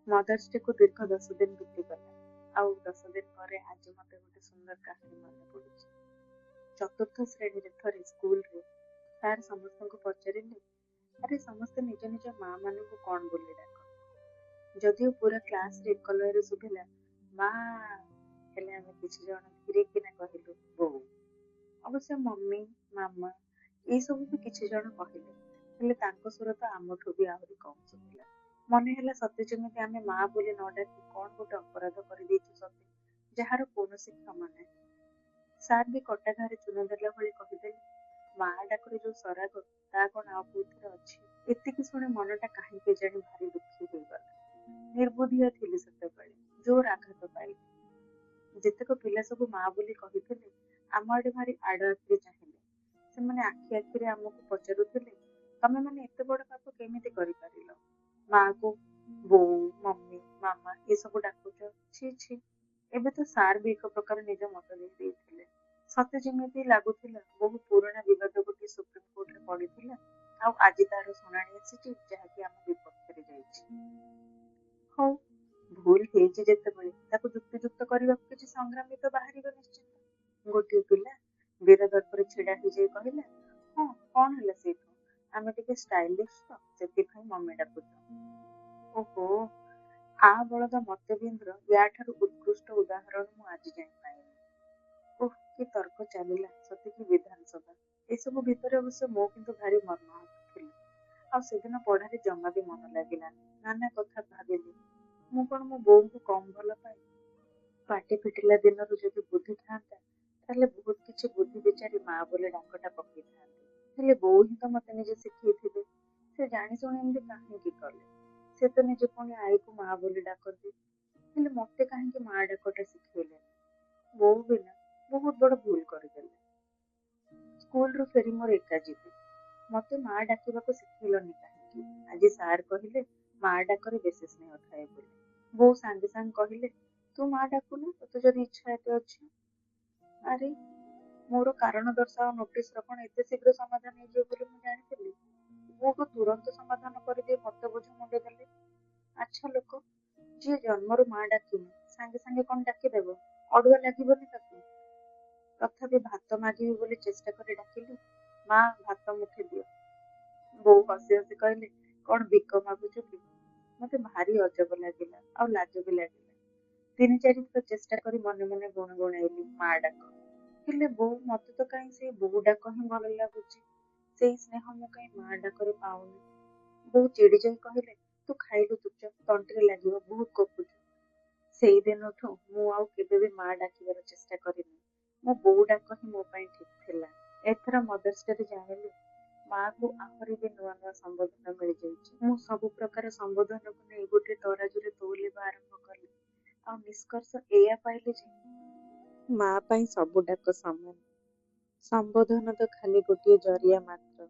Mother's day କୁ ଦୀର୍ଘ 10 ଦିନ ବିତିଗଲା। ଆଉ 10 ଦିନ ପରେ ଆଜି ମତେ ଗୋଟେ ସୁନ୍ଦର କାହାଣୀ ମନେ ପଡୁଛି। ଚତୁର୍ଥ ଶ୍ରେଣୀରେ ଥରେ ସ୍କୁଲରେ ସାର୍ ସମସ୍ତଙ୍କୁ ପଚାରିଲେ, ଆରେ ସମସ୍ତେ ନିଜ ନିଜ ମା ମାନଙ୍କୁ କଣ ବୋଲି ଡାକ? ଯଦିଓ ପୁରା କ୍ଲାସରେ ଏକ ଲୟରେ ଶୁଭିଲା ମା, ହେଲେ ଆମେ କିଛି ଜଣ ଧୀରେ କିନା କହିଲୁ ବୋଉ। ଅବଶ୍ୟ ମମି, ମାମା ଏଇସବୁ ବି କିଛି ଜଣ କହିଲେ, ହେଲେ ତାଙ୍କ ସ୍ୱର ତ ଆମଠୁ ବି ଆହୁରି କମ୍ ଶୁଭିଲା। ମନେ ହେଲା ସତେ ଯେମିତି ଆମେ ମା ବୋଲି ନ ଡାକି କଣ ଗୋଟେ ଅପରାଧ କରିଦେଇଛୁ ସତେ, ଯାହାର କୌଣସି କ୍ଷମା ନାହିଁ। ସାର୍ ବି କଟା ଘାରେ ଚୂନ ଦେଲା ଭଳି କହିଦେଲେ, ମା ଡାକରେ ଯୋଉ ସରାଗ ତା କଣ ଆଉ କୋଉଥିରେ ଅଛି? ଏତିକି ଶୁଣି ମନଟା କାହିଁ କେଜାଣି ଭାରି ଦୁଃଖୀ ହେଇଗଲା। ନିର୍ବୁଦ୍ଧିଆ ଥିଲି ସେତେବେଳେ, ଜୋର ଆଘାତ ପାଇଲି। ଯେତେକ ପିଲା ସବୁ ମା ବୋଲି କହିଥିଲେ, ଆମ ଆଡେ ଭାରି ଆଡ ଆଖିରେ ଚାହିଁଲେ। ସେମାନେ ଆଖି ଆଖିରେ ଆମକୁ ପଚାରୁଥିଲେ, ତମେ ମାନେ ଏତେ ବଡ ପାପ କେମିତି କରିପାରିଲ? ମାକୁ ବୋଉ, ମମି, ମାମା ଏସବୁ ଡାକୁଛ, ଛି ଛି। ଏବେ ତ ସାର୍ ବି ଏକ ପ୍ରକାର ନିଜ ମତ ଦେଇ ଦେଇଥିଲେ। ସତେ ଯେମିତି ଲାଗୁଥିଲା ବହୁ ପୁରୁଣା ବିବାଦ ଗୋଟିଏ ସୁପ୍ରିମକୋର୍ଟରେ ପଡିଥିଲା, ଆଉ ଆଜି ତାର ଶୁଣାଣି ଆସିଛି ଯାହାକି ଆମ ବିପକ୍ଷରେ ଯାଇଛି। ହଉ, ଭୁଲ ହେଇଛି ଯେତେବେଳେ ତାକୁ ଯୁକ୍ତିଯୁକ୍ତ କରିବାକୁ କିଛି ସଂଗ୍ରାମ ବି ତ ବାହାରିବ ନିଶ୍ଚିନ୍ତ। ଗୋଟିଏ ପିଲା ବୀର ଦର୍ପରେ ଛିଡା ହେଇଯାଇ କହିଲା, ହଁ କଣ ହେଲା ସେଇଠୁ? ଆମେ ଟିକେ ଷ୍ଟାଇଲିଶ ତ ସେଥିପାଇଁ ମମି ଡାକୁଛୁ। ଓହୋ, ଆ ବଳଦ ମତବିନ୍ଦର ୟାଠାରୁ ଉତ୍କୃଷ୍ଟ ଉଦାହରଣ ମୁଁ ଆଜି ଯାଇ ପାଇନି। ଓଃ, କି ତର୍କ ଚାଲିଲା ସତେକି ବିଧାନସଭା। ଏସବୁ ଭିତରେ ଅବଶ୍ୟ ମୁଁ କିନ୍ତୁ ଭାରି ମର୍ମାହତ ଥିଲି। ଆଉ ସେଦିନ ପଢାରେ ଜମା ବି ମନ ଲାଗିଲାନି। ନାନା କଥା ଭାବିଲି, ମୁଁ କଣ ମୋ ବୋଉଙ୍କୁ କମ୍ ଭଲ ପାଏ? ପାଟି ଫିଟିଲା ଦିନରୁ ଯଦି ବୁଦ୍ଧି ଥାନ୍ତା, ତାହେଲେ ବହୁତ କିଛି ବୁଦ୍ଧି ବିଚାରି ମା ବୋଲି ଡାକଟା ପକେଇଥାନ୍ତି। ହେଲେ ବୋଉ ହିଁ ତ ମତେ ନିଜେ ଶିଖେଇଥିବେ। ସେ ଜାଣି ଶୁଣି ଏମିତି କାହିଁକି କଲେ? ସେ ତ ନିଜେ ପୁଣି ଆଈକୁ ମା ବୋଲି ଡାକନ୍ତି, ହେଲେ ମତେ କାହିଁକି ମା ଡାକଟା ଶିଖେଇଲେନି? ବୋଉ ବିନା ବହୁତ ବଡ ଭୁଲ କରିଦେଲେ। ସ୍କୁଲରୁ ଫେରି ମୋର ଏକା ଯିବି। ମତେ ମା ଡାକିବାକୁ ଶିଖେଇଲନି କାହିଁକି? ଆଜି ସାର୍ କହିଲେ ମା ଡାକରେ ବେଶୀ ସ୍ନେହ ଥାଏ ବୋଲି। ବୋଉ ସାଙ୍ଗେ ସାଙ୍ଗେ କହିଲେ, ତୁ ମା ଡାକୁନୁ, ତୋତେ ଯଦି ଇଚ୍ଛା ଏତେ ଅଛି। ଆରେ, ମୋର କାରଣ ଦର୍ଶାଅ ନୋଟିସର କଣ ଏତେ ଶୀଘ୍ର ସମାଧାନ ହେଇଯିବ ବୋଲି ମୁଁ ଜାଣିଥିଲି? ବୋଉ ତୁରନ୍ତ ସମାଧାନ କରିଦେଇ ମତେ ବୋଝ ମୁଣ୍ଡ ଦେଲେ। ଆଚ୍ଛା ଲୋକ, ଯିଏ ଜନ୍ମରୁ ମା ଡାକିନି ସାଙ୍ଗେ ସାଙ୍ଗେ କଣ ଡାକିଦେବ? ଅଡୁଆ ଲାଗିବନି ତାକୁ? ତଥାପି ଭାତ ମାଗିବି ବୋଲି ଚେଷ୍ଟା କରି ଡାକିଲି, ମା ଭାତ ମୁଠେ ଦିଅ। ବୋଉ ହସି ହସି କହିଲେ, କଣ ଭିକ ମାଗୁଛୁ କି? ମତେ ଭାରି ଅଜବ ଲାଗିଲା, ଆଉ ଲାଜ ବି ଲାଗିଲା। 3-4 ଥର ଚେଷ୍ଟା କରି ମନେ ମନେ ଗୁଣଗୁଣେଇଲି ମା ଡାକ। ହେଲେ ବୋଉ, ମତେ ତ କାହିଁ ସେଇ ବୋଉ ଡାକ ହିଁ ଭଲ ଲାଗୁଛି। ସେଇ ସ୍ନେହ ମୁଁ କାହିଁ ମା ଡାକରେ ପାଉନି। ବୋଉ ଚିଡି ଯାଇ କହିଲେ, ତୁ ଖାଇଲୁ ତୁଚ୍ଛ, ତଣ୍ଟିରେ ଲାଗିବ, ବହୁତ କୋପୁଛୁ। ସେଇ ଦିନଠୁ ମୁଁ ଆଉ କେବେ ବି ମା ଡାକିବାର ଚେଷ୍ଟା କରିନି। ମୋ ବୋଉ ଡାକ ହିଁ ମୋ ପାଇଁ ଠିକ ଥିଲା। ଏଥର ମଦର୍ସ ଡେରେ ଜାଣିଲି, ମାକୁ ଆହୁରି ବି ନୂଆ ନୂଆ ସମ୍ବୋଧନ ମିଳିଯାଇଛି। ମୁଁ ସବୁ ପ୍ରକାର ସମ୍ବୋଧନକୁ ନେଇ ଗୋଟେ ତରାଜୁରେ ତୋଳିବା ଆରମ୍ଭ କଲି। ଆଉ ନିଷ୍କର୍ଷ ଏଇଆ ପାଇଲି ଯେ ମା ପାଇଁ ସବୁ ଡାକ ସମାନ। ସମ୍ବୋଧନ ତ ଖାଲି ଗୋଟିଏ ଜରିଆ ମାତ୍ର।